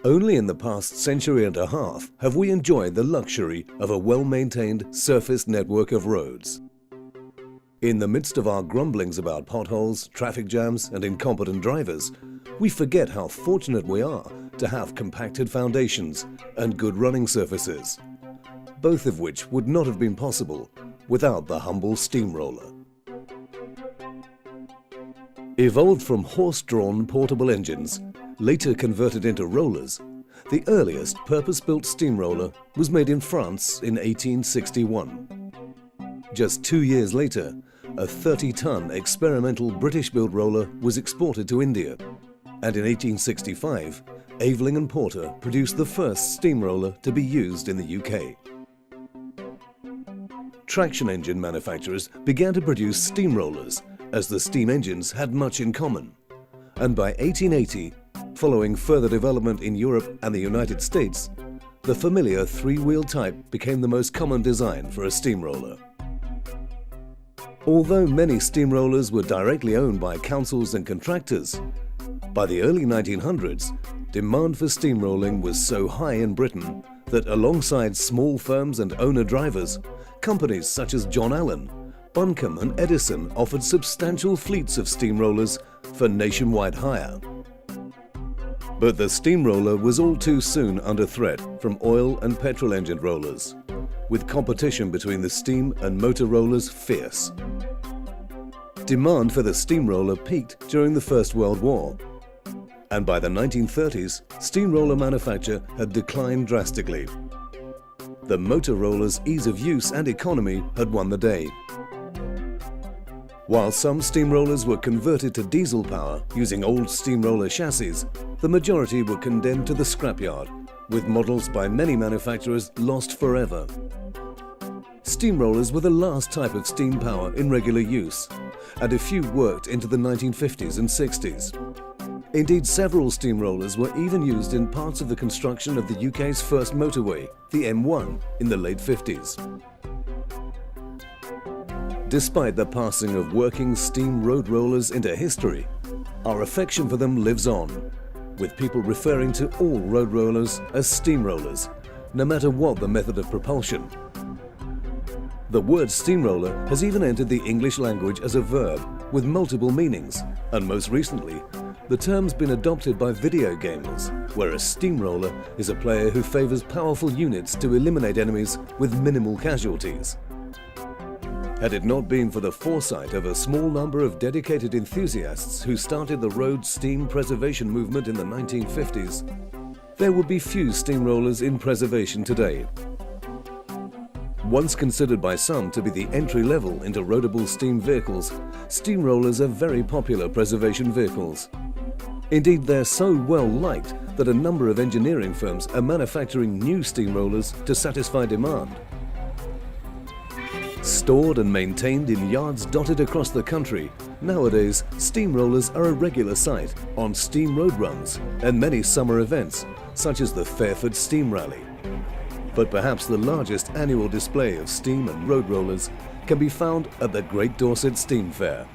Only in the past century and a half have we enjoyed the luxury of a well-maintained surfaced network of roads. In the midst of our grumblings about potholes, traffic jams and incompetent drivers, we forget how fortunate we are to have compacted foundations and good running surfaces, both of which would not have been possible without the humble steamroller. Evolved from horse-drawn portable engines, later converted into rollers, the earliest purpose-built steamroller was made in France in 1861. Just 2 years later, a 30-ton experimental British-built roller was exported to India, and in 1865, Aveling and Porter produced the first steamroller to be used in the UK. Traction engine manufacturers began to produce steamrollers, as the steam engines had much in common, and by 1880, following further development in Europe and the United States, the familiar three-wheel type became the most common design for a steamroller. Although many steamrollers were directly owned by councils and contractors, by the early 1900s, demand for steamrolling was so high in Britain that alongside small firms and owner-drivers, companies such as John Allen, Buncombe and Edison offered substantial fleets of steamrollers for nationwide hire. But the steamroller was all too soon under threat from oil and petrol engine rollers, with competition between the steam and motor rollers fierce. Demand for the steamroller peaked during the First World War, and by the 1930s, steamroller manufacture had declined drastically. The motor roller's ease of use and economy had won the day. While some steamrollers were converted to diesel power using old steamroller chassis, the majority were condemned to the scrapyard, with models by many manufacturers lost forever. Steamrollers were the last type of steam power in regular use, and a few worked into the 1950s and 60s. Indeed, several steamrollers were even used in parts of the construction of the UK's first motorway, the M1, in the late 50s. Despite the passing of working steam road rollers into history, our affection for them lives on, with people referring to all road rollers as steamrollers, no matter what the method of propulsion. The word steamroller has even entered the English language as a verb with multiple meanings, and most recently, the term's been adopted by video gamers, where a steamroller is a player who favors powerful units to eliminate enemies with minimal casualties. Had it not been for the foresight of a small number of dedicated enthusiasts who started the road steam preservation movement in the 1950s, there would be few steamrollers in preservation today. Once considered by some to be the entry level into roadable steam vehicles, steamrollers are very popular preservation vehicles. Indeed, they're so well liked that a number of engineering firms are manufacturing new steamrollers to satisfy demand. Stored and maintained in yards dotted across the country, nowadays steamrollers are a regular sight on steam road runs and many summer events, such as the Fairford Steam Rally. But perhaps the largest annual display of steam and road rollers can be found at the Great Dorset Steam Fair.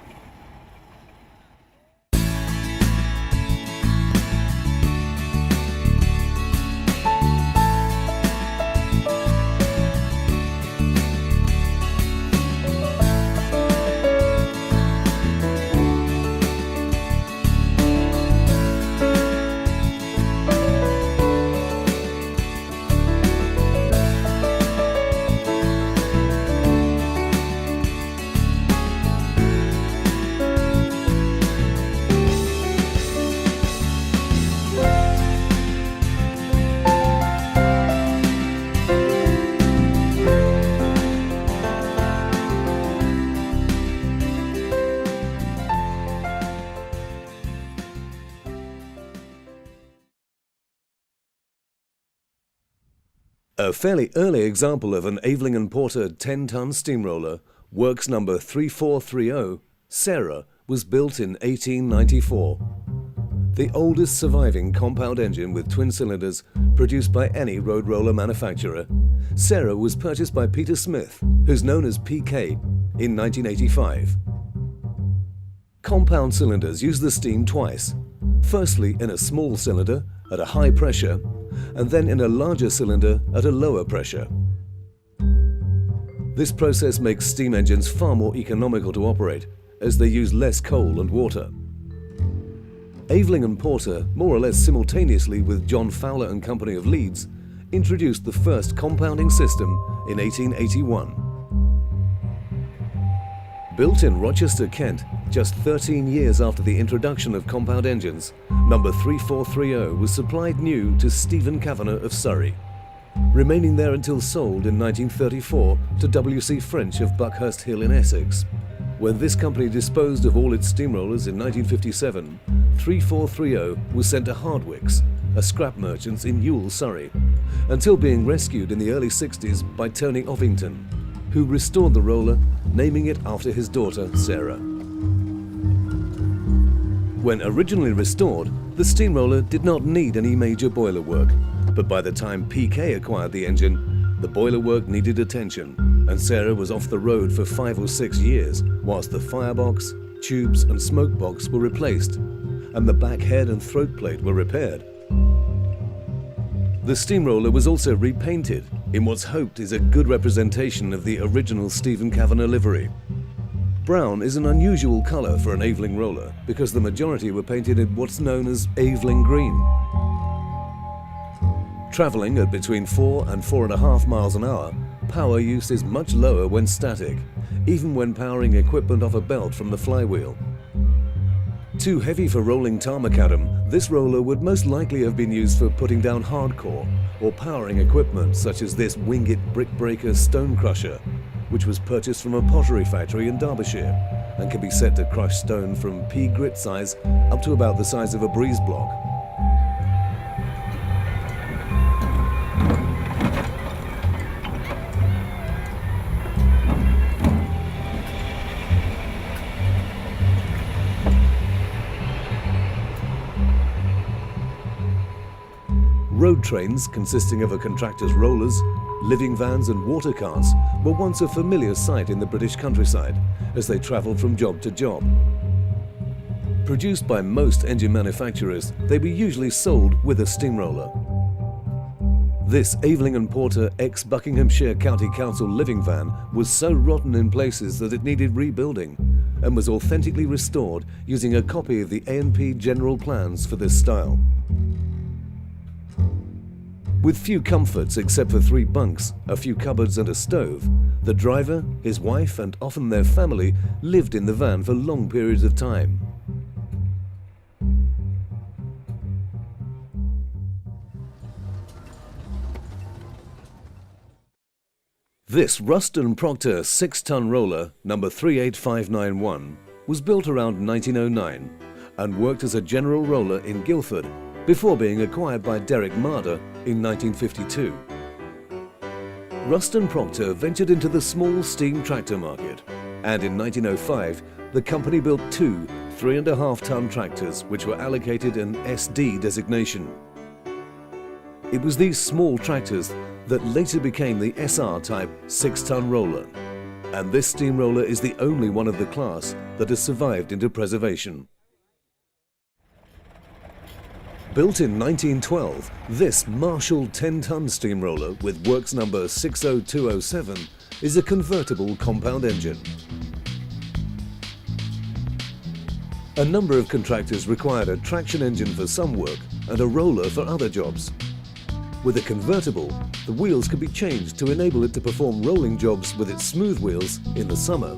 A fairly early example of an Aveling and Porter 10-ton steamroller, works number 3430, Sarah, was built in 1894. The oldest surviving compound engine with twin cylinders produced by any road roller manufacturer, Sarah was purchased by Peter Smith, who's known as PK, in 1985. Compound cylinders use the steam twice, firstly in a small cylinder at a high pressure, and then in a larger cylinder at a lower pressure. This process makes steam engines far more economical to operate, as they use less coal and water. Aveling and Porter, more or less simultaneously with John Fowler and Company of Leeds, introduced the first compounding system in 1881. Built in Rochester, Kent, just 13 years after the introduction of compound engines, number 3430 was supplied new to Stephen Kavanagh of Surrey, remaining there until sold in 1934 to W.C. French of Buckhurst Hill in Essex. When this company disposed of all its steamrollers in 1957, 3430 was sent to Hardwicks, a scrap merchant's in Ewell, Surrey, until being rescued in the early 60s by Tony Ovington, who restored the roller, naming it after his daughter, Sarah. When originally restored, the steamroller did not need any major boiler work, but by the time PK acquired the engine, the boiler work needed attention, and Sarah was off the road for 5 or 6 years, whilst the firebox, tubes and smoke box were replaced, and the back head and throat plate were repaired. The steamroller was also repainted in what's hoped is a good representation of the original Stephen Kavanagh livery. Brown is an unusual colour for an Aveling roller because the majority were painted in what's known as Aveling green. Travelling at between 4 and 4.5 miles an hour, power use is much lower when static, even when powering equipment off a belt from the flywheel. Too heavy for rolling Tarmacadam, this roller would most likely have been used for putting down hardcore or powering equipment such as this Wingit brick-breaker stone crusher, which was purchased from a pottery factory in Derbyshire and can be set to crush stone from pea grit size up to about the size of a breeze block. Road trains, consisting of a contractor's rollers, living vans and water carts, were once a familiar sight in the British countryside as they travelled from job to job. Produced by most engine manufacturers, they were usually sold with a steamroller. This Aveling and Porter ex-Buckinghamshire County Council living van was so rotten in places that it needed rebuilding and was authentically restored using a copy of the A&P General Plans for this style. With few comforts except for 3 bunks, a few cupboards and a stove, the driver, his wife and often their family lived in the van for long periods of time. This Ruston Proctor 6-ton roller, number 38591, was built around 1909 and worked as a general roller in Guildford before being acquired by Derek Marder in 1952. Ruston Proctor ventured into the small steam tractor market, and in 1905 the company built 2 3.5-ton tractors which were allocated an SD designation. It was these small tractors that later became the SR-type 6-ton roller, and this steamroller is the only one of the class that has survived into preservation. Built in 1912, this Marshall 10-ton steamroller with works number 60207 is a convertible compound engine. A number of contractors required a traction engine for some work and a roller for other jobs. With a convertible, the wheels could be changed to enable it to perform rolling jobs with its smooth wheels in the summer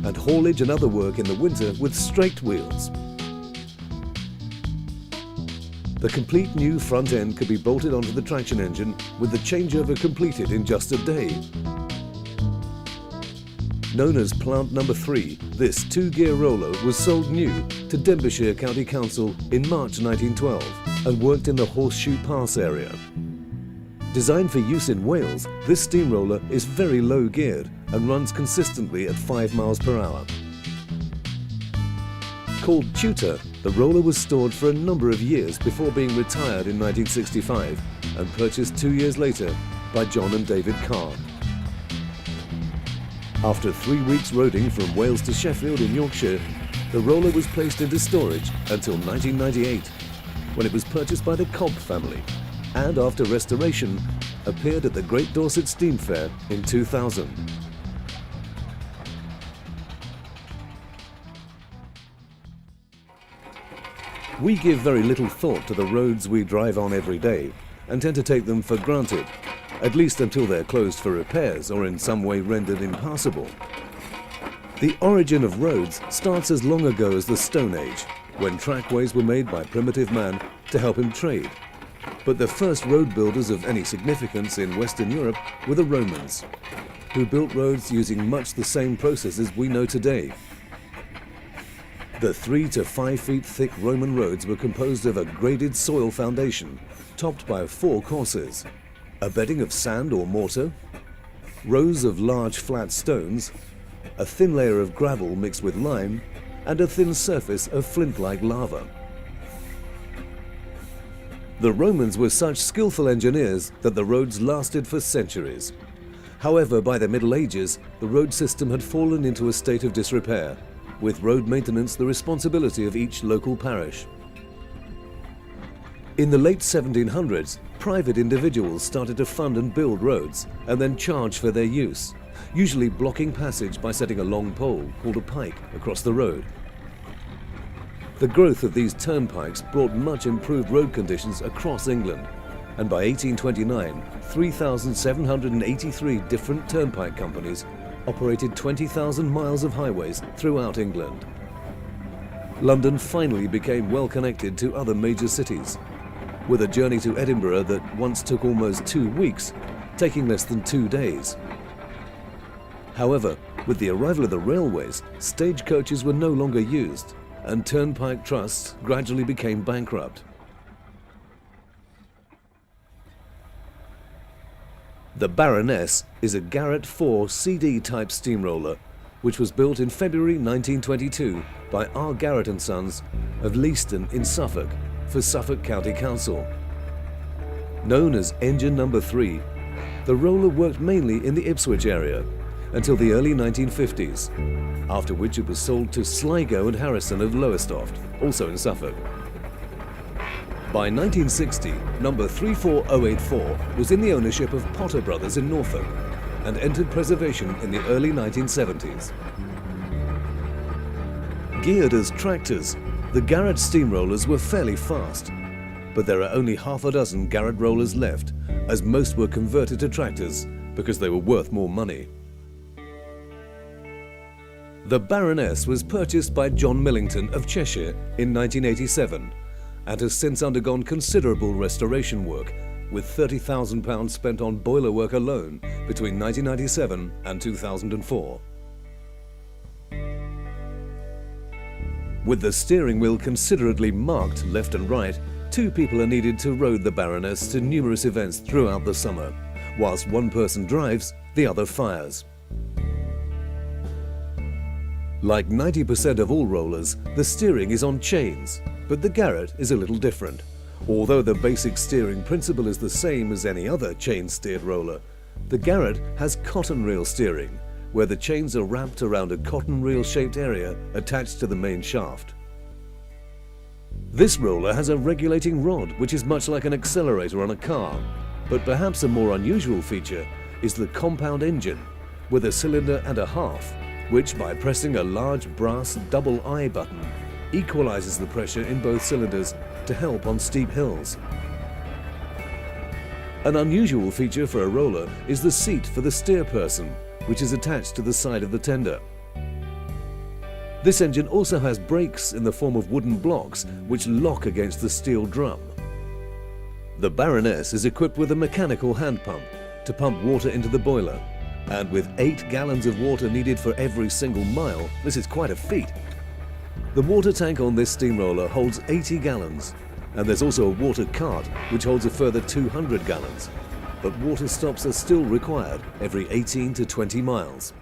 and haulage and other work in the winter with straight wheels. The complete new front end could be bolted onto the traction engine with the changeover completed in just a day. Known as Plant Number 3, this 2-gear roller was sold new to Denbighshire County Council in March 1912 and worked in the Horseshoe Pass area. Designed for use in Wales, this steamroller is very low geared and runs consistently at 5 miles per hour. Called Tutor, the roller was stored for a number of years before being retired in 1965 and purchased 2 years later by John and David Carr. After 3 weeks roading from Wales to Sheffield in Yorkshire, the roller was placed into storage until 1998, when it was purchased by the Cobb family, and after restoration, appeared at the Great Dorset Steam Fair in 2000. We give very little thought to the roads we drive on every day and tend to take them for granted, at least until they're closed for repairs or in some way rendered impassable. The origin of roads starts as long ago as the Stone Age, when trackways were made by primitive man to help him trade. But the first road builders of any significance in Western Europe were the Romans, who built roads using much the same processes we know today. The 3 to 5 feet thick Roman roads were composed of a graded soil foundation, topped by 4 courses, a bedding of sand or mortar, rows of large flat stones, a thin layer of gravel mixed with lime, and a thin surface of flint-like lava. The Romans were such skillful engineers that the roads lasted for centuries. However, by the Middle Ages, the road system had fallen into a state of disrepair, with road maintenance the responsibility of each local parish. In the late 1700s, private individuals started to fund and build roads and then charge for their use, usually blocking passage by setting a long pole, called a pike, across the road. The growth of these turnpikes brought much improved road conditions across England, and by 1829, 3,783 different turnpike companies operated 20,000 miles of highways throughout England. London finally became well connected to other major cities, with a journey to Edinburgh that once took almost 2 weeks, taking less than 2 days. However, with the arrival of the railways, stagecoaches were no longer used, and turnpike trusts gradually became bankrupt. The Baroness is a Garrett 4 CD-type steamroller, which was built in February 1922 by R. Garrett and Sons of Leaston in Suffolk for Suffolk County Council. Known as Engine Number 3, the roller worked mainly in the Ipswich area until the early 1950s, after which it was sold to Sligo and Harrison of Lowestoft, also in Suffolk. By 1960, number 34084 was in the ownership of Potter Brothers in Norfolk and entered preservation in the early 1970s. Geared as tractors, the Garrett steamrollers were fairly fast, but there are only half a dozen Garrett rollers left, as most were converted to tractors because they were worth more money. The Baroness was purchased by John Millington of Cheshire in 1987 and has since undergone considerable restoration work, with £30,000 spent on boiler work alone between 1997 and 2004. With the steering wheel considerably marked left and right, 2 people are needed to road the Baroness to numerous events throughout the summer. Whilst one person drives, the other fires. Like 90% of all rollers, the steering is on chains, but the Garrett is a little different. Although the basic steering principle is the same as any other chain-steered roller, the Garrett has cotton reel steering, where the chains are wrapped around a cotton reel-shaped area attached to the main shaft. This roller has a regulating rod, which is much like an accelerator on a car, but perhaps a more unusual feature is the compound engine, with a cylinder and a half, which, by pressing a large brass double I button, equalizes the pressure in both cylinders to help on steep hills. An unusual feature for a roller is the seat for the steerperson, which is attached to the side of the tender. This engine also has brakes in the form of wooden blocks which lock against the steel drum. The Baroness is equipped with a mechanical hand pump to pump water into the boiler, and with 8 gallons of water needed for every single mile, this is quite a feat. The water tank on this steamroller holds 80 gallons, and there's also a water cart which holds a further 200 gallons, but water stops are still required every 18 to 20 miles.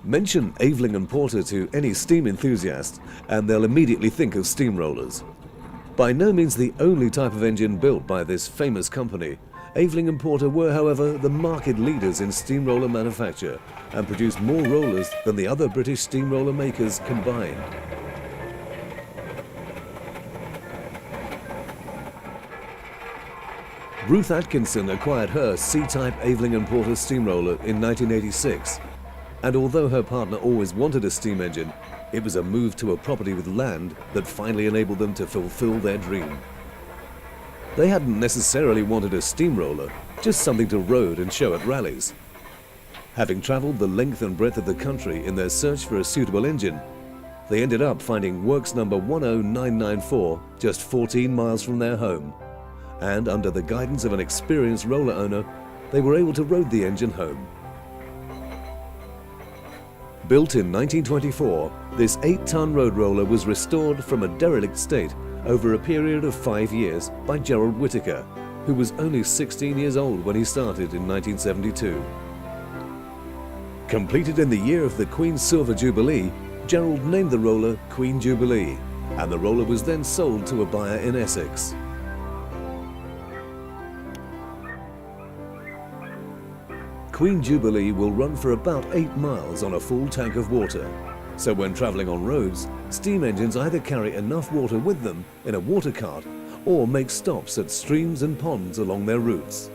Mention Aveling and Porter to any steam enthusiast and they'll immediately think of steamrollers. By no means the only type of engine built by this famous company, Aveling and Porter were, however, the market leaders in steamroller manufacture and produced more rollers than the other British steamroller makers combined. Ruth Atkinson acquired her C-type Aveling and Porter steamroller in 1986, and although her partner always wanted a steam engine, it was a move to a property with land that finally enabled them to fulfill their dream. They hadn't necessarily wanted a steamroller, just something to road and show at rallies. Having travelled the length and breadth of the country in their search for a suitable engine, they ended up finding works number 10994 just 14 miles from their home, and under the guidance of an experienced roller owner, they were able to road the engine home. Built in 1924, this 8-ton road roller was restored from a derelict state over a period of 5 years by Gerald Whittaker, who was only 16 years old when he started in 1972. Completed in the year of the Queen's Silver Jubilee, Gerald named the roller Queen Jubilee, and the roller was then sold to a buyer in Essex. Queen Jubilee will run for about 8 miles on a full tank of water, so when travelling on roads, steam engines either carry enough water with them in a water cart or make stops at streams and ponds along their routes.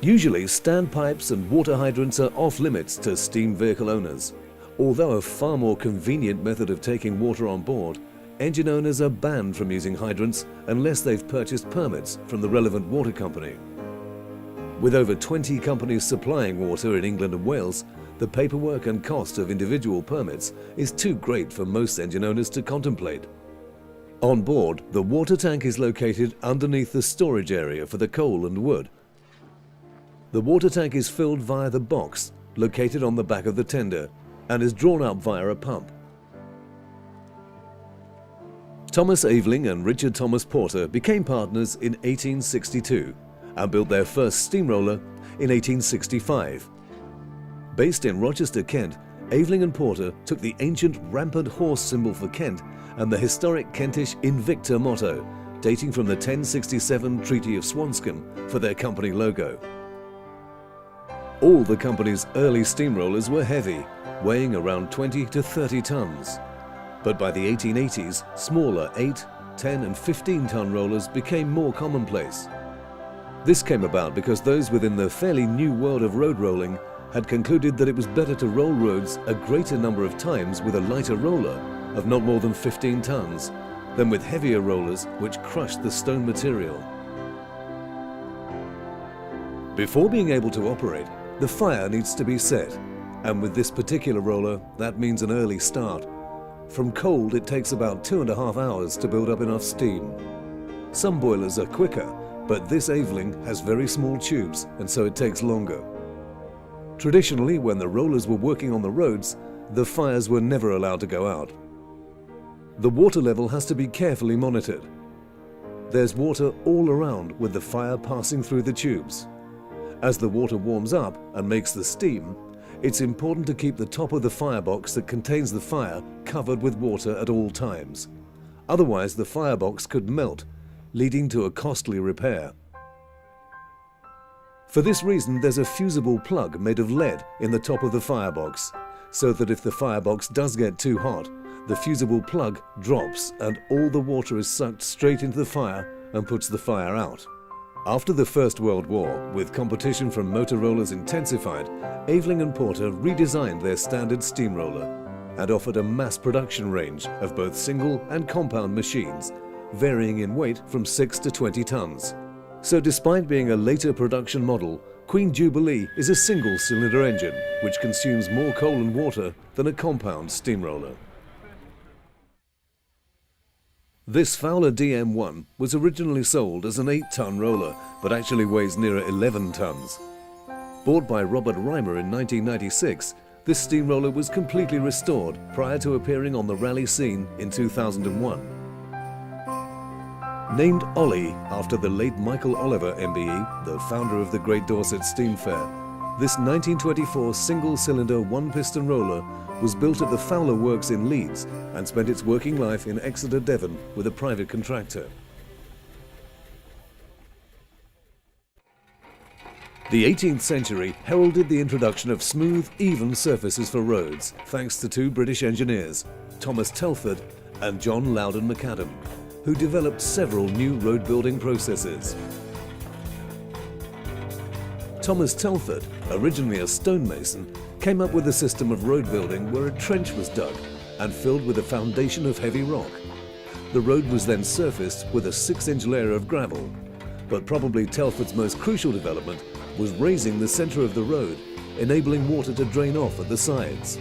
Usually, standpipes and water hydrants are off limits to steam vehicle owners. Although a far more convenient method of taking water on board, engine owners are banned from using hydrants unless they've purchased permits from the relevant water company. With over 20 companies supplying water in England and Wales, the paperwork and cost of individual permits is too great for most engine owners to contemplate. On board, the water tank is located underneath the storage area for the coal and wood. The water tank is filled via the box located on the back of the tender and is drawn up via a pump. Thomas Aveling and Richard Thomas Porter became partners in 1862 and built their first steamroller in 1865. Based in Rochester, Kent, Aveling and Porter took the ancient rampant horse symbol for Kent and the historic Kentish Invicta motto, dating from the 1067 Treaty of Swanscombe, for their company logo. All the company's early steamrollers were heavy, weighing around 20 to 30 tons. But by the 1880s, smaller 8, 10 and 15-ton rollers became more commonplace. This came about because those within the fairly new world of road rolling had concluded that it was better to roll roads a greater number of times with a lighter roller of not more than 15 tons than with heavier rollers which crushed the stone material. Before being able to operate, the fire needs to be set, and with this particular roller, that means an early start. From cold, it takes about 2.5 hours to build up enough steam. Some boilers are quicker, but this Aveling has very small tubes, and so it takes longer. Traditionally, when the rollers were working on the roads, the fires were never allowed to go out. The water level has to be carefully monitored. There's water all around with the fire passing through the tubes. As the water warms up and makes the steam, it's important to keep the top of the firebox that contains the fire covered with water at all times. Otherwise, the firebox could melt, leading to a costly repair. For this reason, there's a fusible plug made of lead in the top of the firebox, so that if the firebox does get too hot, the fusible plug drops and all the water is sucked straight into the fire and puts the fire out. After the First World War, with competition from motor rollers intensified, Aveling and Porter redesigned their standard steamroller and offered a mass production range of both single and compound machines, varying in weight from 6 to 20 tons. So despite being a later production model, Queen Jubilee is a single-cylinder engine which consumes more coal and water than a compound steamroller. This Fowler DM1 was originally sold as an 8-ton roller, but actually weighs nearer 11 tons. Bought by Robert Reimer in 1996, this steamroller was completely restored prior to appearing on the rally scene in 2001. Named Ollie after the late Michael Oliver MBE, the founder of the Great Dorset Steam Fair, this 1924 single-cylinder one-piston roller was built at the Fowler Works in Leeds and spent its working life in Exeter, Devon with a private contractor. The 18th century heralded the introduction of smooth, even surfaces for roads, thanks to two British engineers, Thomas Telford and John Loudon Macadam, who developed several new road-building processes. Thomas Telford, originally a stonemason, came up with a system of road building where a trench was dug and filled with a foundation of heavy rock. The road was then surfaced with a 6-inch layer of gravel, but probably Telford's most crucial development was raising the centre of the road, enabling water to drain off at the sides.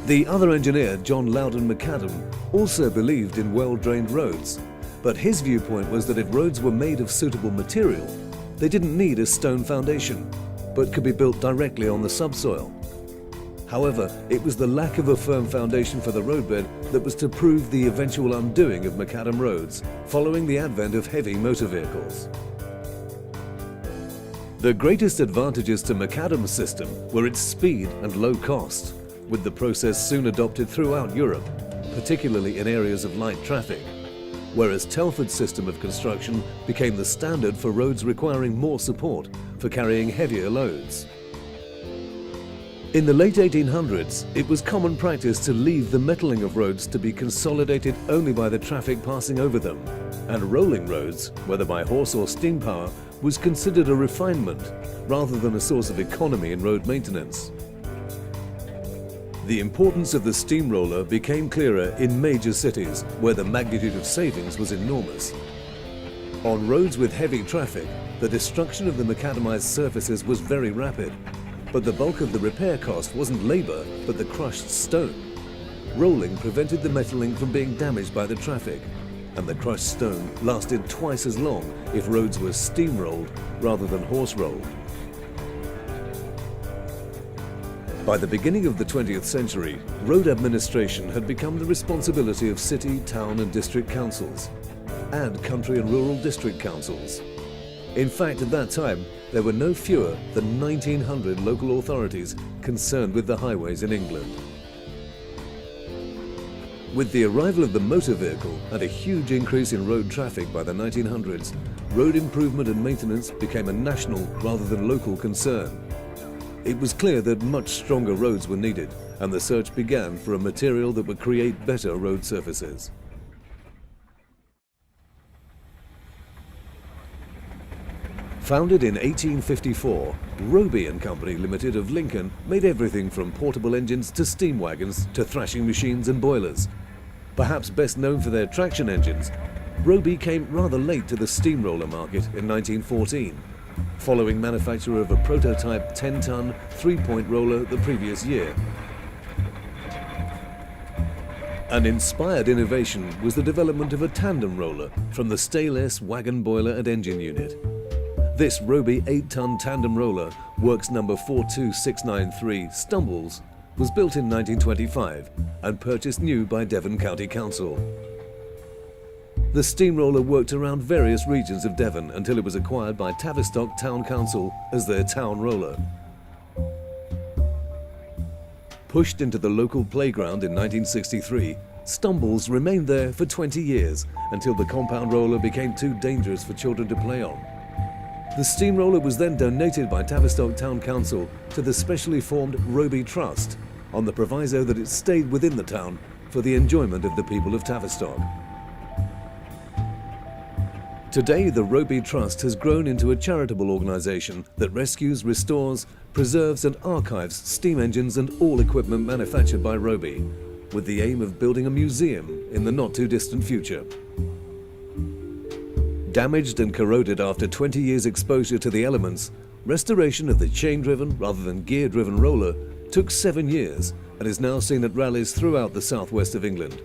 The other engineer, John Loudon Macadam, also believed in well-drained roads, but his viewpoint was that if roads were made of suitable material, they didn't need a stone foundation, but could be built directly on the subsoil. However, it was the lack of a firm foundation for the roadbed that was to prove the eventual undoing of macadam roads following the advent of heavy motor vehicles. The greatest advantages to Macadam's system were its speed and low cost, with the process soon adopted throughout Europe, particularly in areas of light traffic, whereas Telford's system of construction became the standard for roads requiring more support for carrying heavier loads. In the late 1800s, it was common practice to leave the metalling of roads to be consolidated only by the traffic passing over them, and rolling roads, whether by horse or steam power, was considered a refinement rather than a source of economy in road maintenance. The importance of the steamroller became clearer in major cities where the magnitude of savings was enormous. On roads with heavy traffic, the destruction of the macadamized surfaces was very rapid, but the bulk of the repair cost wasn't labour but the crushed stone. Rolling prevented the metalling from being damaged by the traffic, and the crushed stone lasted twice as long if roads were steam-rolled rather than horse-rolled. By the beginning of the 20th century, road administration had become the responsibility of city, town and district councils, and country and rural district councils. In fact, at that time, there were no fewer than 1,900 local authorities concerned with the highways in England. With the arrival of the motor vehicle and a huge increase in road traffic by the 1900s, road improvement and maintenance became a national rather than local concern. It was clear that much stronger roads were needed, and the search began for a material that would create better road surfaces. Founded in 1854, Robey and Company Limited of Lincoln made everything from portable engines to steam wagons to thrashing machines and boilers. Perhaps best known for their traction engines, Robey came rather late to the steamroller market in 1914, following manufacture of a prototype 10-ton, 3-point roller the previous year. An inspired innovation was the development of a tandem roller from the stainless wagon boiler and engine unit. This Robey 8-ton tandem roller, works number 42693 Stumbles, was built in 1925 and purchased new by Devon County Council. The steamroller worked around various regions of Devon until it was acquired by Tavistock Town Council as their town roller. Pushed into the local playground in 1963, Stumbles remained there for 20 years until the compound roller became too dangerous for children to play on. The steamroller was then donated by Tavistock Town Council to the specially formed Robey Trust on the proviso that it stayed within the town for the enjoyment of the people of Tavistock. Today, the Robey Trust has grown into a charitable organisation that rescues, restores, preserves and archives steam engines and all equipment manufactured by Robey, with the aim of building a museum in the not-too-distant future. Damaged and corroded after 20 years exposure to the elements, restoration of the chain-driven rather than gear-driven roller took 7 years and is now seen at rallies throughout the southwest of England.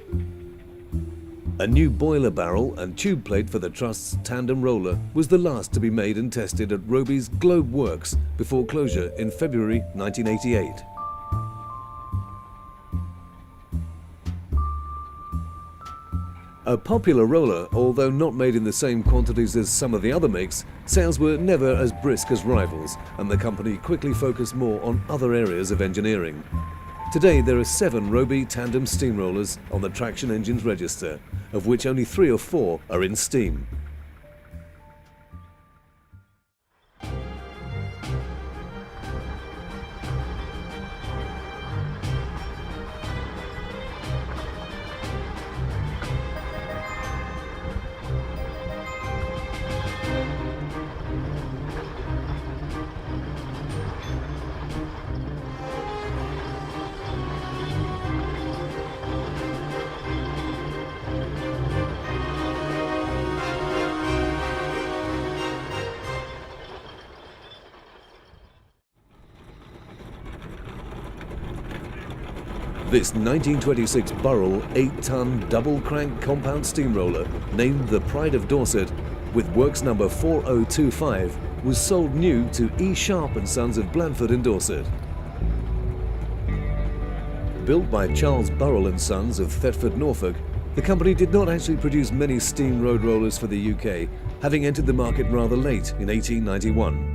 A new boiler barrel and tube plate for the Trust's tandem roller was the last to be made and tested at Robey's Globe Works before closure in February 1988. A popular roller, although not made in the same quantities as some of the other makes, sales were never as brisk as rivals, and the company quickly focused more on other areas of engineering. Today there are 7 Robey tandem steamrollers on the traction engines register, of which only 3 or 4 are in steam. This 1926 Burrell 8-ton double-crank compound steamroller, named the Pride of Dorset, with works number 4025, was sold new to E. Sharp and Sons of Blandford in Dorset. Built by Charles Burrell and Sons of Thetford, Norfolk, the company did not actually produce many steam road rollers for the UK, having entered the market rather late in 1891.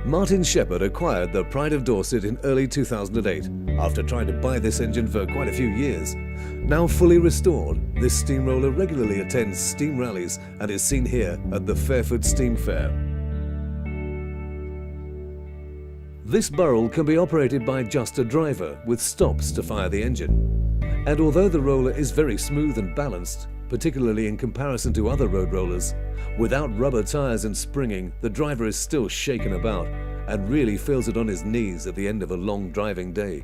Martin Shepherd acquired the Pride of Dorset in early 2008, after trying to buy this engine for quite a few years. Now fully restored, this steamroller regularly attends steam rallies and is seen here at the Fairford Steam Fair. This Burrell can be operated by just a driver, with stops to fire the engine. And although the roller is very smooth and balanced, particularly in comparison to other road rollers, without rubber tyres and springing, the driver is still shaken about and really feels it on his knees at the end of a long driving day.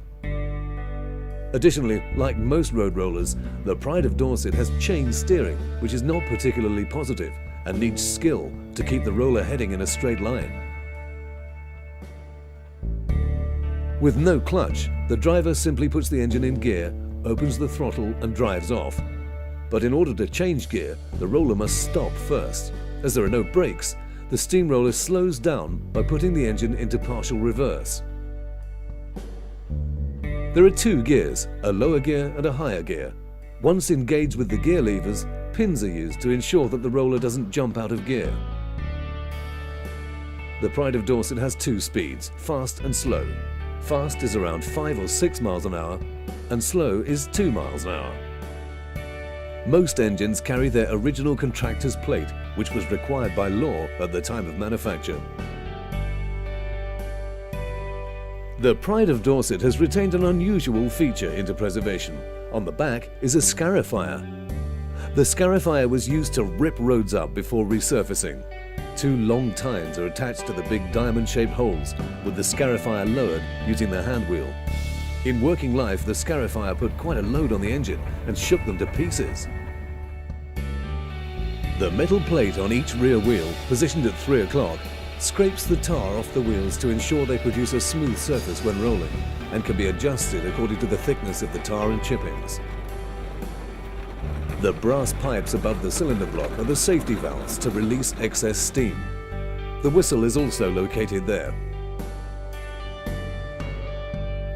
Additionally, like most road rollers, the Pride of Dorset has chain steering, which is not particularly positive and needs skill to keep the roller heading in a straight line. With no clutch, the driver simply puts the engine in gear, opens the throttle and drives off. But in order to change gear, the roller must stop first. As there are no brakes, the steamroller slows down by putting the engine into partial reverse. There are two gears, a lower gear and a higher gear. Once engaged with the gear levers, pins are used to ensure that the roller doesn't jump out of gear. The Pride of Dorset has two speeds, fast and slow. Fast is around 5 or 6 miles an hour, and slow is 2 miles an hour. Most engines carry their original contractor's plate, which was required by law at the time of manufacture. The Pride of Dorset has retained an unusual feature into preservation. On the back is a scarifier. The scarifier was used to rip roads up before resurfacing. Two long tines are attached to the big diamond-shaped holes, with the scarifier lowered using the hand wheel. In working life, the scarifier put quite a load on the engine and shook them to pieces. The metal plate on each rear wheel, positioned at 3 o'clock, scrapes the tar off the wheels to ensure they produce a smooth surface when rolling, and can be adjusted according to the thickness of the tar and chippings. The brass pipes above the cylinder block are the safety valves to release excess steam. The whistle is also located there.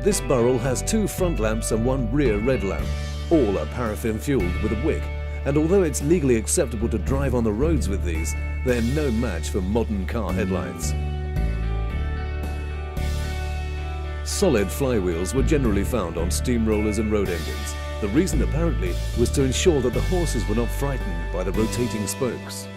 This Burrell has 2 front lamps and 1 rear red lamp. All are paraffin fueled with a wick, and although it's legally acceptable to drive on the roads with these, they're no match for modern car headlights. Solid flywheels were generally found on steamrollers and road engines. The reason apparently was to ensure that the horses were not frightened by the rotating spokes.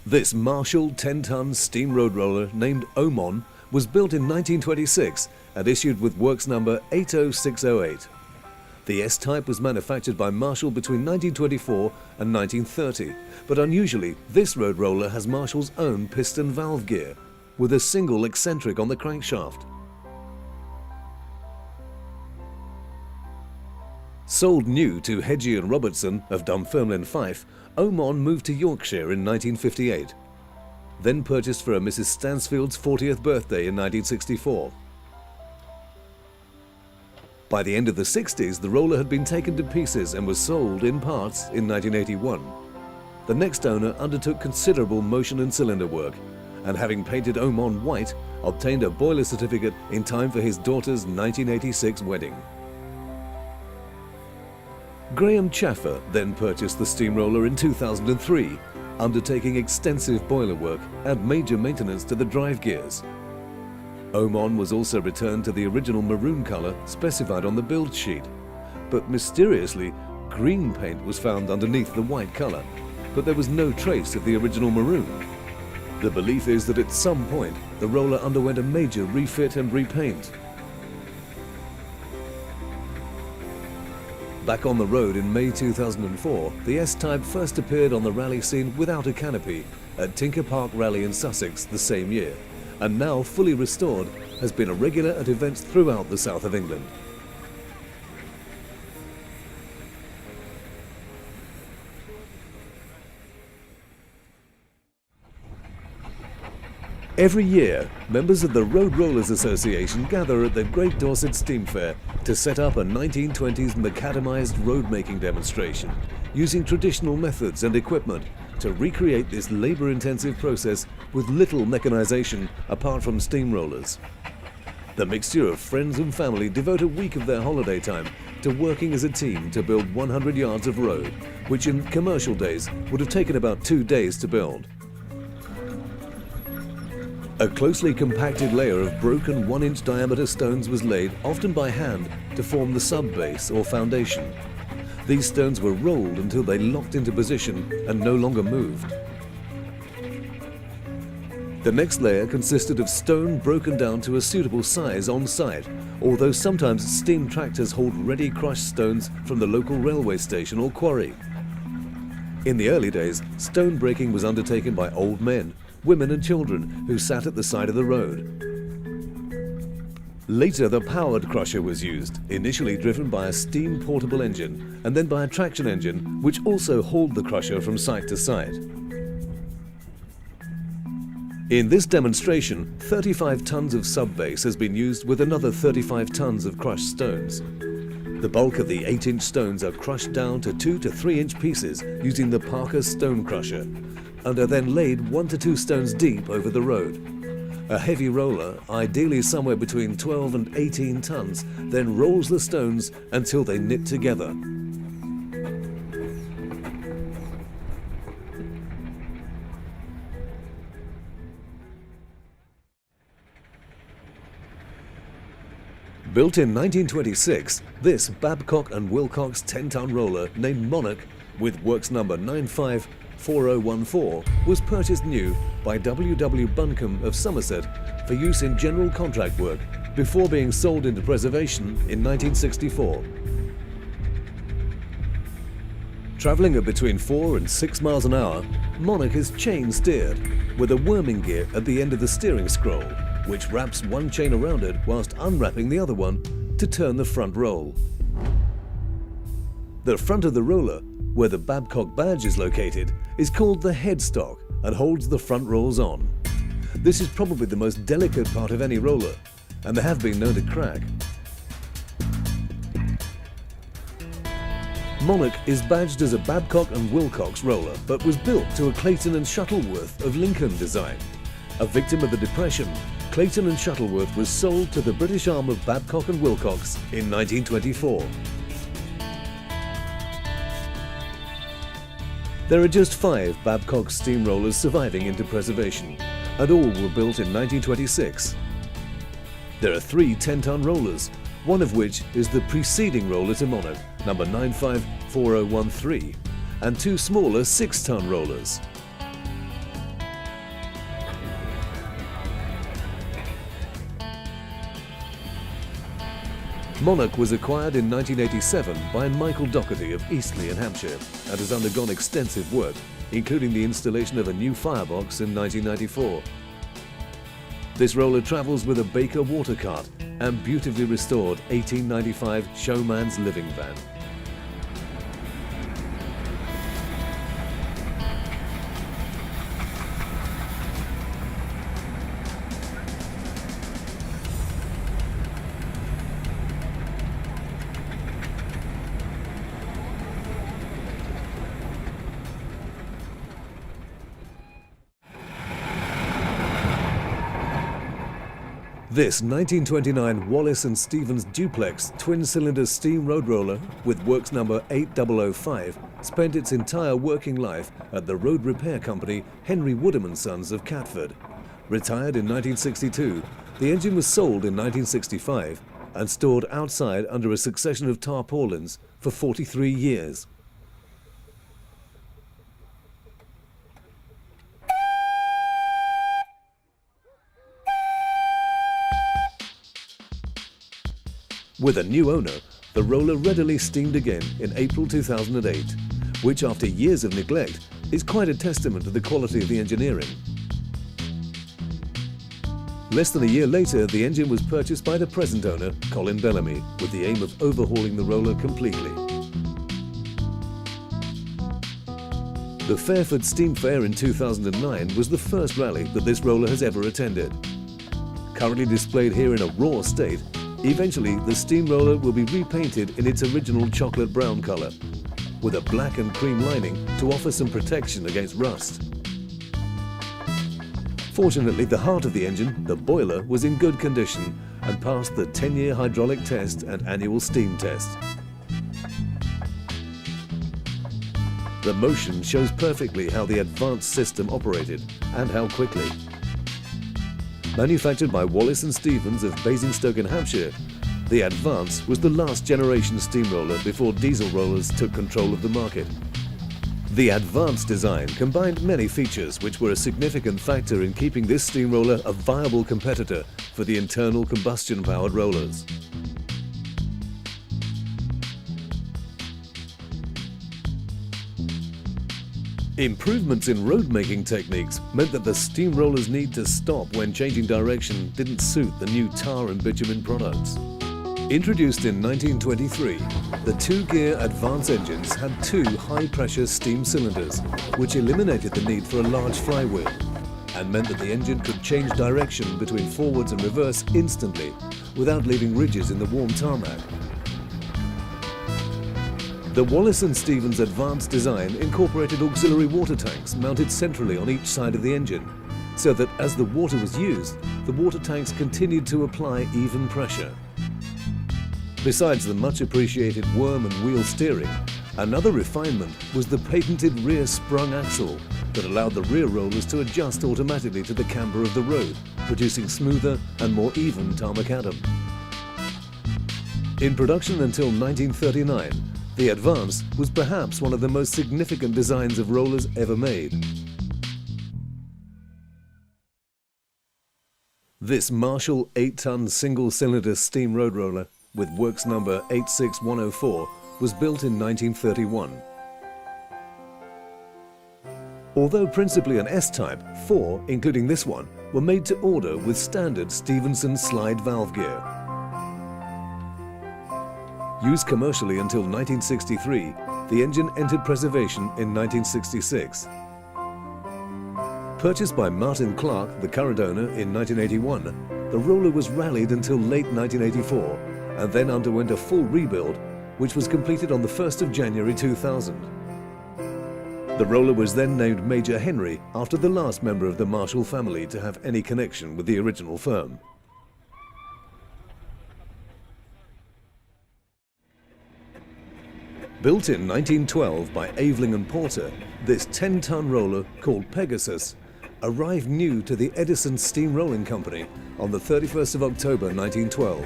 This Marshall 10-ton steam road roller named Omon was built in 1926 and issued with works number 80608. The S-Type was manufactured by Marshall between 1924 and 1930, but unusually this road roller has Marshall's own piston valve gear, with a single eccentric on the crankshaft. Sold new to Hedgie and Robertson of Dunfermline, Fife, Omon moved to Yorkshire in 1958, then purchased for a Mrs. Stansfield's 40th birthday in 1964. By the end of the 60s, the roller had been taken to pieces and was sold in parts in 1981. The next owner undertook considerable motion and cylinder work, and having painted Omon white, obtained a boiler certificate in time for his daughter's 1986 wedding. Graham Chaffer then purchased the steamroller in 2003, undertaking extensive boiler work and major maintenance to the drive gears. Oman was also returned to the original maroon colour specified on the build sheet, but mysteriously green paint was found underneath the white colour, but there was no trace of the original maroon. The belief is that at some point the roller underwent a major refit and repaint. Back on the road in May 2004, the S-Type first appeared on the rally scene without a canopy at Tinker Park Rally in Sussex the same year, and now fully restored, has been a regular at events throughout the south of England. Every year, members of the Road Rollers Association gather at the Great Dorset Steam Fair to set up a 1920s macadamized road-making demonstration, using traditional methods and equipment to recreate this labour-intensive process with little mechanisation apart from steamrollers. The mixture of friends and family devote a week of their holiday time to working as a team to build 100 yards of road, which in commercial days would have taken about 2 days to build. A closely compacted layer of broken 1-inch diameter stones was laid, often by hand, to form the sub-base or foundation. These stones were rolled until they locked into position and no longer moved. The next layer consisted of stone broken down to a suitable size on site, although sometimes steam tractors hauled ready crushed stones from the local railway station or quarry. In the early days, stone breaking was undertaken by old men, women and children who sat at the side of the road. Later, the powered crusher was used, initially driven by a steam portable engine and then by a traction engine which also hauled the crusher from site to site. In this demonstration, 35 tons of sub-base has been used with another 35 tons of crushed stones. The bulk of the 8-inch stones are crushed down to 2 to 3 inch pieces using the Parker stone crusher, and are then laid 1 to 2 stones deep over the road. A heavy roller, ideally somewhere between 12 and 18 tons, then rolls the stones until they knit together. Built in 1926, this Babcock and Wilcox 10-ton roller named Monarch, with works number 954014, was purchased new by W. Buncombe of Somerset for use in general contract work before being sold into preservation in 1964. Travelling at between 4 and 6 miles an hour, Monarch is chain steered with a worming gear at the end of the steering scroll, which wraps one chain around it whilst unwrapping the other one to turn the front roll. The front of the roller, where the Babcock badge is located, is called the headstock and holds the front rolls on. This is probably the most delicate part of any roller, and they have been known to crack. Monarch is badged as a Babcock and Wilcox roller, but was built to a Clayton and Shuttleworth of Lincoln design. A victim of the Depression, Clayton and Shuttleworth was sold to the British arm of Babcock and Wilcox in 1924. There are just 5 Babcock steamrollers surviving into preservation, and all were built in 1926. There are 3 10-ton rollers, one of which is the preceding roller to Monarch, number 954013, and 2 smaller 6-ton rollers. Monarch was acquired in 1987 by Michael Doherty of Eastleigh in Hampshire and has undergone extensive work, including the installation of a new firebox in 1994. This roller travels with a Baker water cart and beautifully restored 1895 Showman's Living van. This 1929 Wallace and Stevens duplex twin-cylinder steam road roller with works number 8005 spent its entire working life at the road repair company Henry Woodham & Sons of Catford. Retired in 1962, the engine was sold in 1965 and stored outside under a succession of tarpaulins for 43 years. With a new owner, the roller readily steamed again in April 2008, which after years of neglect is quite a testament to the quality of the engineering. Less than a year later, the engine was purchased by the present owner, Colin Bellamy, with the aim of overhauling the roller completely. The Fairford Steam Fair in 2009 was the first rally that this roller has ever attended. Currently displayed here in a raw state, eventually the steamroller will be repainted in its original chocolate brown colour, with a black and cream lining to offer some protection against rust. Fortunately, the heart of the engine, the boiler, was in good condition and passed the 10-year hydraulic test and annual steam test. The motion shows perfectly how the advanced system operated and how quickly. Manufactured by Wallace and Stevens of Basingstoke in Hampshire, the Advance was the last generation steamroller before diesel rollers took control of the market. The Advance design combined many features which were a significant factor in keeping this steamroller a viable competitor for the internal combustion-powered rollers. Improvements in road-making techniques meant that the steamroller's need to stop when changing direction didn't suit the new tar and bitumen products. Introduced in 1923, the two-gear Advance engines had two high-pressure steam cylinders, which eliminated the need for a large flywheel and meant that the engine could change direction between forwards and reverse instantly without leaving ridges in the warm tarmac. The Wallace and Stevens Advanced design incorporated auxiliary water tanks mounted centrally on each side of the engine, so that as the water was used, the water tanks continued to apply even pressure. Besides the much appreciated worm and wheel steering, another refinement was the patented rear sprung axle that allowed the rear rollers to adjust automatically to the camber of the road, producing smoother and more even Tarmacadam. In production until 1939, the Advance was perhaps one of the most significant designs of rollers ever made. This Marshall 8-ton single-cylinder steam road roller with works number 86104 was built in 1931. Although principally an S-type, 4, including this one, were made to order with standard Stephenson slide valve gear. Used commercially until 1963, the engine entered preservation in 1966. Purchased by Martin Clark, the current owner, in 1981, the roller was rallied until late 1984 and then underwent a full rebuild, which was completed on the 1st of January 2000. The roller was then named Major Henry after the last member of the Marshall family to have any connection with the original firm. Built in 1912 by Aveling and Porter, this 10-ton roller, called Pegasus, arrived new to the Edison Steam Rolling Company on the 31st of October 1912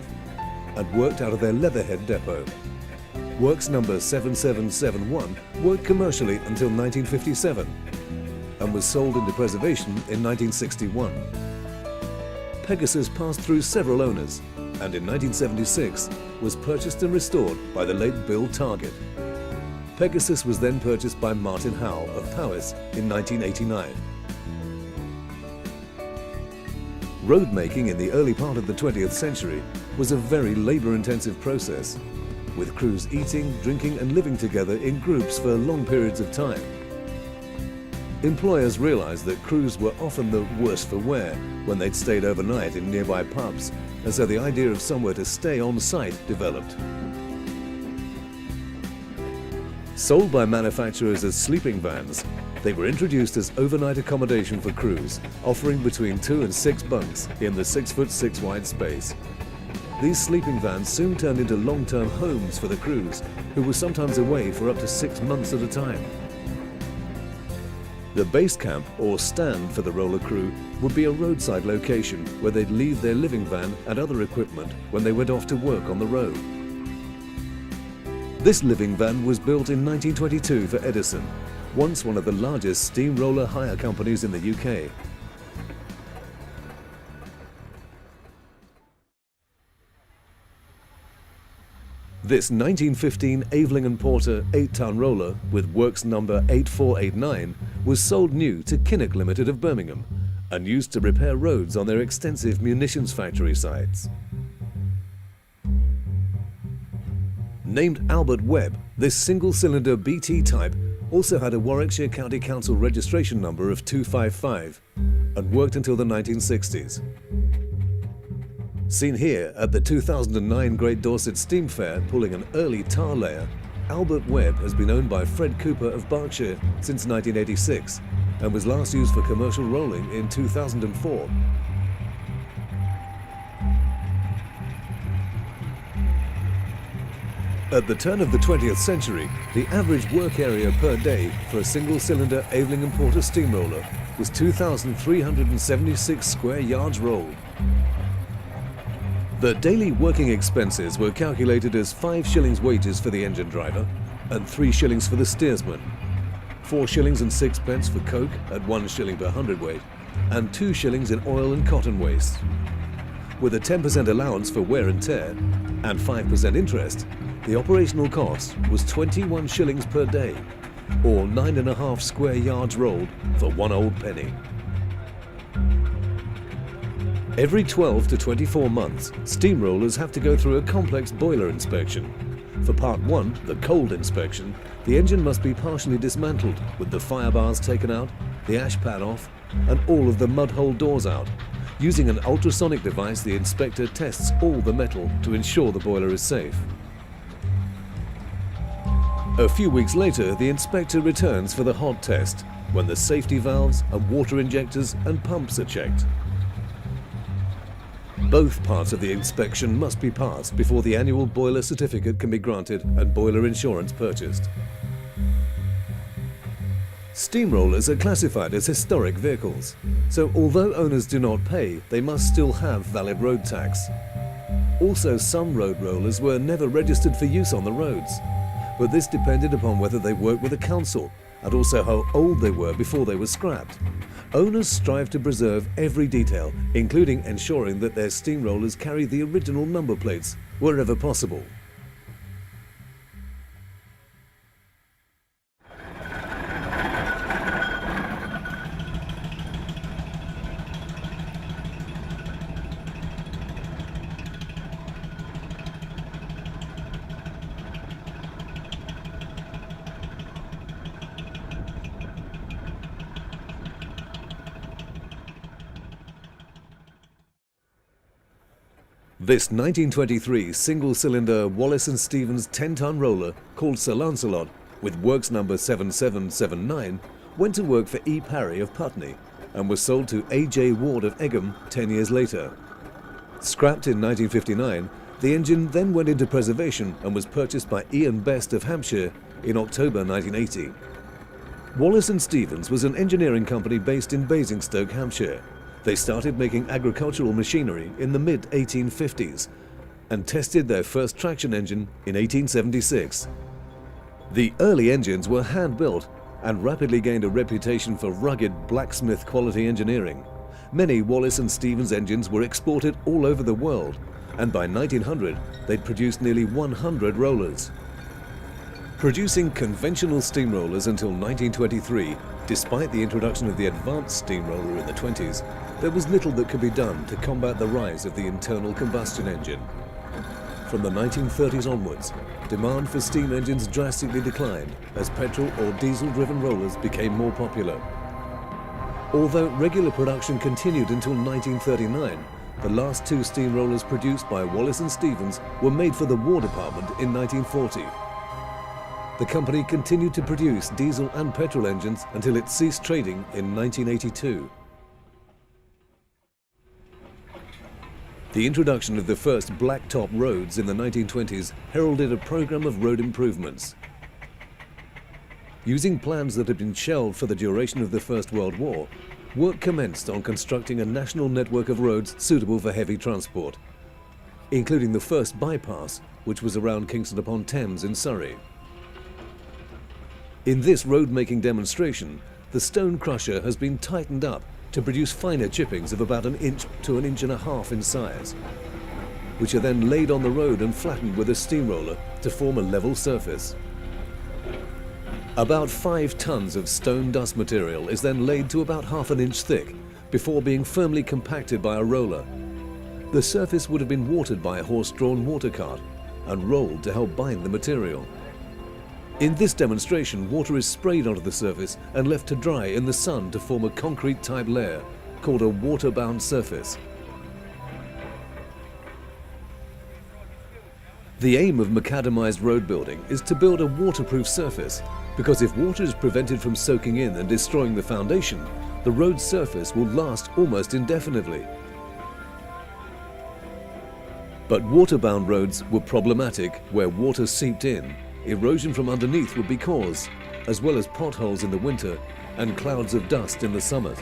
and worked out of their Leatherhead depot. Works number 7771 worked commercially until 1957 and was sold into preservation in 1961. Pegasus passed through several owners and in 1976 was purchased and restored by the late Bill Target. Pegasus was then purchased by Martin Howe of Powys in 1989. Roadmaking in the early part of the 20th century was a very labour-intensive process, with crews eating, drinking and living together in groups for long periods of time. Employers realised that crews were often the worse for wear when they'd stayed overnight in nearby pubs, and so the idea of somewhere to stay on site developed. Sold by manufacturers as sleeping vans, They were introduced as overnight accommodation for crews, offering between 2 and 6 bunks in the 6'6" wide space. These sleeping vans soon turned into long-term homes for the crews, who were sometimes away for up to 6 months at a time. The base camp, or stand for the roller crew, would be a roadside location where they'd leave their living van and other equipment when they went off to work on the road. This living van was built in 1922 for Edison, once one of the largest steamroller hire companies in the UK. This 1915 Aveling and Porter 8-ton roller with works number 8489 was sold new to Kinnock Limited of Birmingham and used to repair roads on their extensive munitions factory sites. Named Albert Webb, this single-cylinder BT type also had a Warwickshire County Council registration number of 255 and worked until the 1960s. Seen here at the 2009 Great Dorset Steam Fair pulling an early tar layer, Albert Webb has been owned by Fred Cooper of Berkshire since 1986 and was last used for commercial rolling in 2004. At the turn of the 20th century, the average work area per day for a single-cylinder Aveling and Porter steamroller was 2,376 square yards rolled. The daily working expenses were calculated as 5 shillings wages for the engine driver and 3 shillings for the steersman, 4 shillings and 6 pence for coke at 1 shilling per hundredweight, and 2 shillings in oil and cotton waste. With a 10% allowance for wear and tear and 5% interest, the operational cost was 21 shillings per day, or 9.5 square yards rolled for 1 old penny. Every 12 to 24 months, steamrollers have to go through a complex boiler inspection. For Part 1, the cold inspection, the engine must be partially dismantled with the fire bars taken out, the ash pan off, and all of the mud hole doors out. Using an ultrasonic device, the inspector tests all the metal to ensure the boiler is safe. A few weeks later, the inspector returns for the hot test, when the safety valves and water injectors and pumps are checked. Both parts of the inspection must be passed before the annual boiler certificate can be granted and boiler insurance purchased. Steamrollers are classified as historic vehicles, so although owners do not pay, they must still have valid road tax. Also, some road rollers were never registered for use on the roads, but this depended upon whether they worked with a council and also how old they were before they were scrapped. Owners strive to preserve every detail, including ensuring that their steamrollers carry the original number plates wherever possible. This 1923 single-cylinder Wallace and Stevens 10-ton roller, called Sir Lancelot, with works number 7779, went to work for E. Parry of Putney and was sold to A.J. Ward of Egham 10 years later. Scrapped in 1959, the engine then went into preservation and was purchased by Ian Best of Hampshire in October 1980. Wallace and Stevens was an engineering company based in Basingstoke, Hampshire. They started making agricultural machinery in the mid-1850s and tested their first traction engine in 1876. The early engines were hand-built and rapidly gained a reputation for rugged blacksmith quality engineering. Many Wallace and Stevens engines were exported all over the world, and by 1900 they'd produced nearly 100 rollers. Producing conventional steamrollers until 1923, despite the introduction of the advanced steamroller in the 20s, there was little that could be done to combat the rise of the internal combustion engine. From the 1930s onwards, demand for steam engines drastically declined as petrol or diesel-driven rollers became more popular. Although regular production continued until 1939, the last 2 steamrollers produced by Wallace and Stevens were made for the War Department in 1940. the company continued to produce diesel and petrol engines until it ceased trading in 1982. The introduction of the first blacktop roads in the 1920s heralded a program of road improvements. Using plans that had been shelved for the duration of the First World War, work commenced on constructing a national network of roads suitable for heavy transport, including the first bypass, which was around Kingston-upon-Thames in Surrey. In this road-making demonstration, the stone crusher has been tightened up to produce finer chippings of about 1 inch to 1.5 inches in size, which are then laid on the road and flattened with a steamroller to form a level surface. About 5 tons of stone dust material is then laid to about ½ an inch thick before being firmly compacted by a roller. The surface would have been watered by a horse-drawn water cart and rolled to help bind the material. In this demonstration, water is sprayed onto the surface and left to dry in the sun to form a concrete-type layer called a water-bound surface. The aim of macadamized road building is to build a waterproof surface, because if water is prevented from soaking in and destroying the foundation, the road surface will last almost indefinitely. But water-bound roads were problematic where water seeped in. Erosion from underneath would be caused, as well as potholes in the winter and clouds of dust in the summer.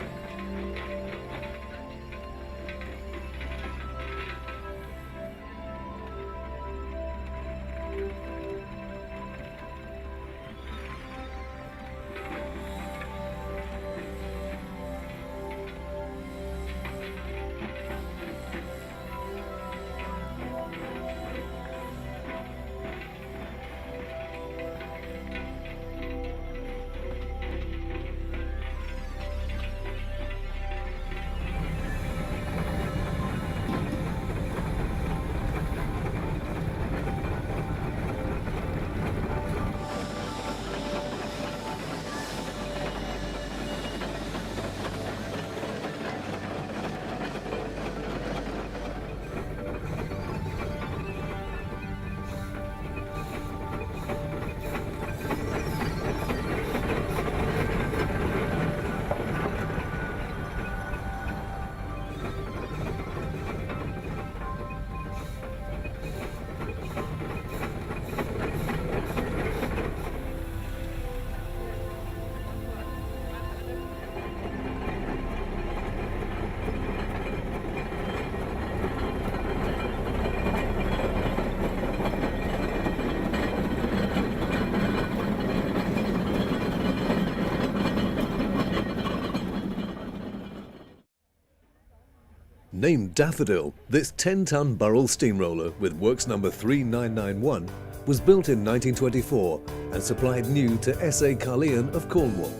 Named Daffodil, this 10-ton Burrell steamroller with works number 3991 was built in 1924 and supplied new to S.A. Carleon of Cornwall.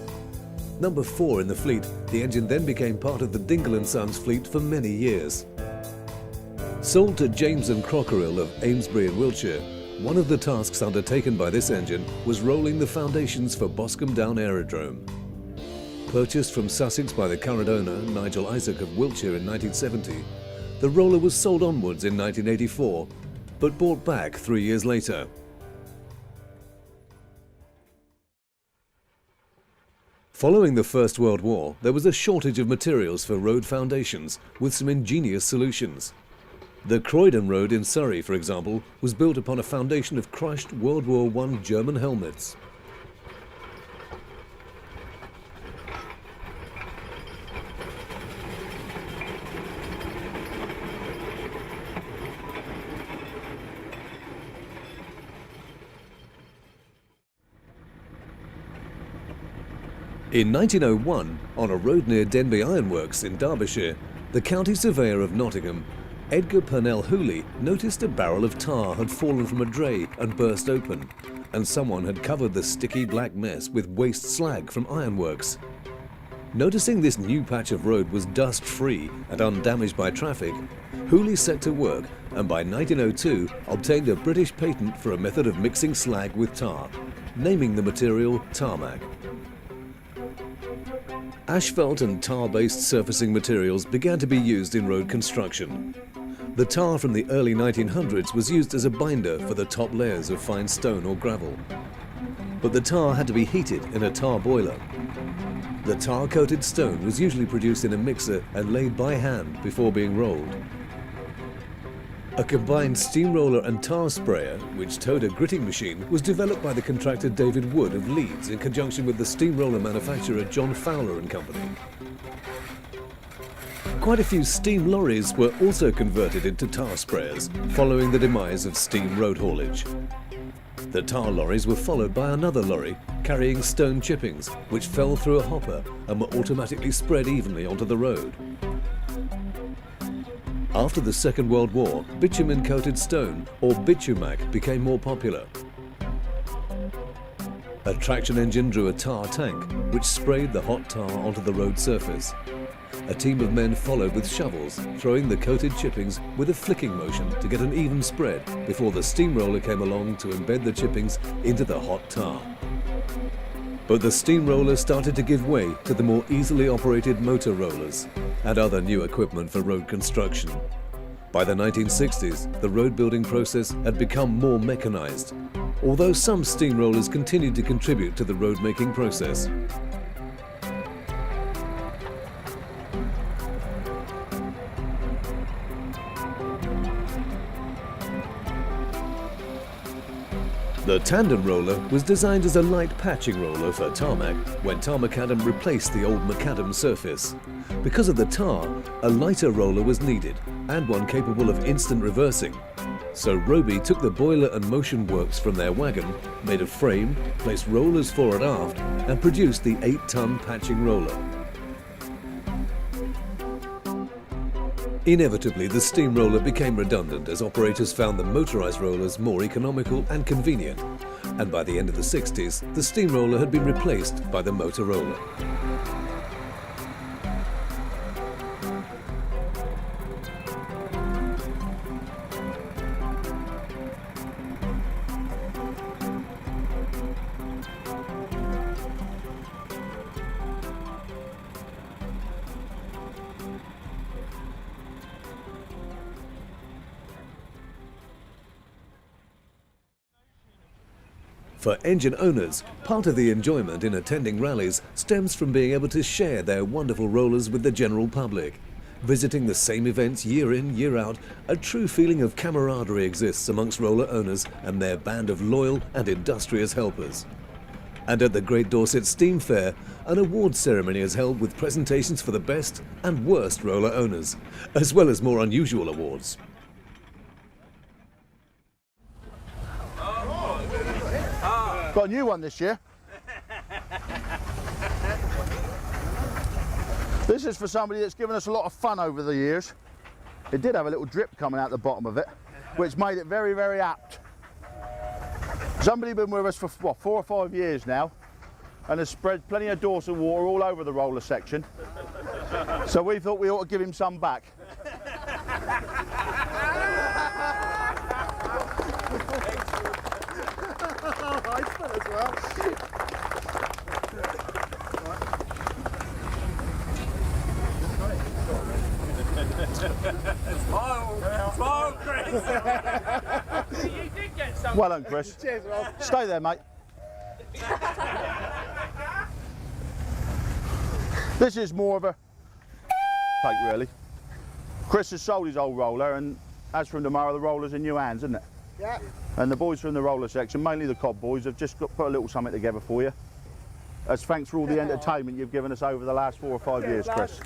Number 4 in the fleet, the engine then became part of the Dingle & Sons fleet for many years. Sold to James and Crockerill of Amesbury in Wiltshire, one of the tasks undertaken by this engine was rolling the foundations for Boscombe Down Aerodrome. Purchased from Sussex by the current owner, Nigel Isaac of Wiltshire in 1970, the roller was sold onwards in 1984, but bought back 3 years later. Following the First World War, there was a shortage of materials for road foundations, with some ingenious solutions. The Croydon Road in Surrey, for example, was built upon a foundation of crushed World War I German helmets. In 1901, on a road near Denby Ironworks in Derbyshire, the county surveyor of Nottingham, Edgar Purnell Hooley, noticed a barrel of tar had fallen from a dray and burst open, and someone had covered the sticky black mess with waste slag from ironworks. Noticing this new patch of road was dust-free and undamaged by traffic, Hooley set to work and by 1902 obtained a British patent for a method of mixing slag with tar, naming the material tarmac. Asphalt and tar-based surfacing materials began to be used in road construction. The tar from the early 1900s was used as a binder for the top layers of fine stone or gravel. but the tar had to be heated in a tar boiler. The tar-coated stone was usually produced in a mixer and laid by hand before being rolled. A combined steamroller and tar sprayer, which towed a gritting machine, was developed by the contractor David Wood of Leeds in conjunction with the steamroller manufacturer John Fowler and Company. Quite a few steam lorries were also converted into tar sprayers, following the demise of steam road haulage. The tar lorries were followed by another lorry carrying stone chippings, which fell through a hopper and were automatically spread evenly onto the road. After the Second World War, bitumen-coated stone, or bitumac, became more popular. A traction engine drew a tar tank, which sprayed the hot tar onto the road surface. A team of men followed with shovels, throwing the coated chippings with a flicking motion to get an even spread before the steamroller came along to embed the chippings into the hot tar. But the steamroller started to give way to the more easily operated motor rollers and other new equipment for road construction. By the 1960s, the road building process had become more mechanized, although some steamrollers continued to contribute to the road making process. The Tandem roller was designed as a light patching roller for tarmac when Tarmacadam replaced the old Macadam surface. Because of the tar, a lighter roller was needed and one capable of instant reversing. So Robey took the boiler and motion works from their wagon, made a frame, placed rollers fore and aft, and produced the 8-ton patching roller. Inevitably, the steamroller became redundant as operators found the motorised rollers more economical and convenient, and by the end of the 60s, the steamroller had been replaced by the motor roller. For engine owners, part of the enjoyment in attending rallies stems from being able to share their wonderful rollers with the general public. Visiting the same events year in, year out, a true feeling of camaraderie exists amongst roller owners and their band of loyal and industrious helpers. And at the Great Dorset Steam Fair, an awards ceremony is held with presentations for the best and worst roller owners, as well as more unusual awards. Got a new one this year. This is for somebody that's given us a lot of fun over the years. It did have a little drip coming out the bottom of it, which made it very, very apt. Somebody been with us for what, 4 or 5 years now, and has spread plenty of Dorset water all over the roller section. So we thought we ought to give him some back. Smile, Chris! You did get some. Well done, Chris. Cheers, Rob. Stay there, mate. This is more of a take, really. Chris has sold his old roller, and as from tomorrow, the roller's in new hands, isn't it? Yeah. And the boys from the roller section, mainly the cob boys, have just put a little something together for you. As thanks for all the entertainment you've given us over the last 4 or 5 years, Chris.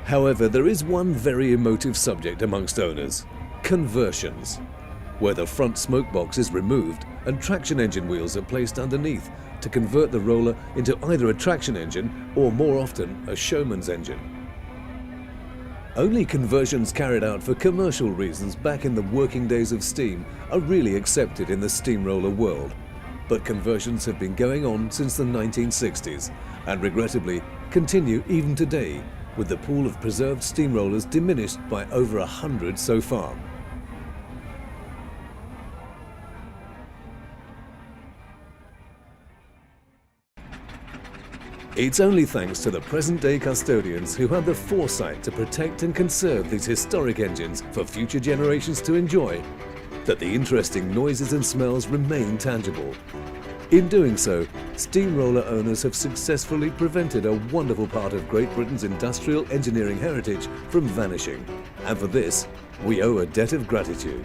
However, there is one very emotive subject amongst owners: conversions, where the front smoke box is removed and traction engine wheels are placed underneath to convert the roller into either a traction engine or, more often, a showman's engine. Only conversions carried out for commercial reasons back in the working days of steam are really accepted in the steamroller world, but conversions have been going on since the 1960s and regrettably continue even today, with the pool of preserved steamrollers diminished by over 100 so far. It's only thanks to the present-day custodians who have the foresight to protect and conserve these historic engines for future generations to enjoy that the interesting noises and smells remain tangible. In doing so, steamroller owners have successfully prevented a wonderful part of Great Britain's industrial engineering heritage from vanishing. And for this, we owe a debt of gratitude.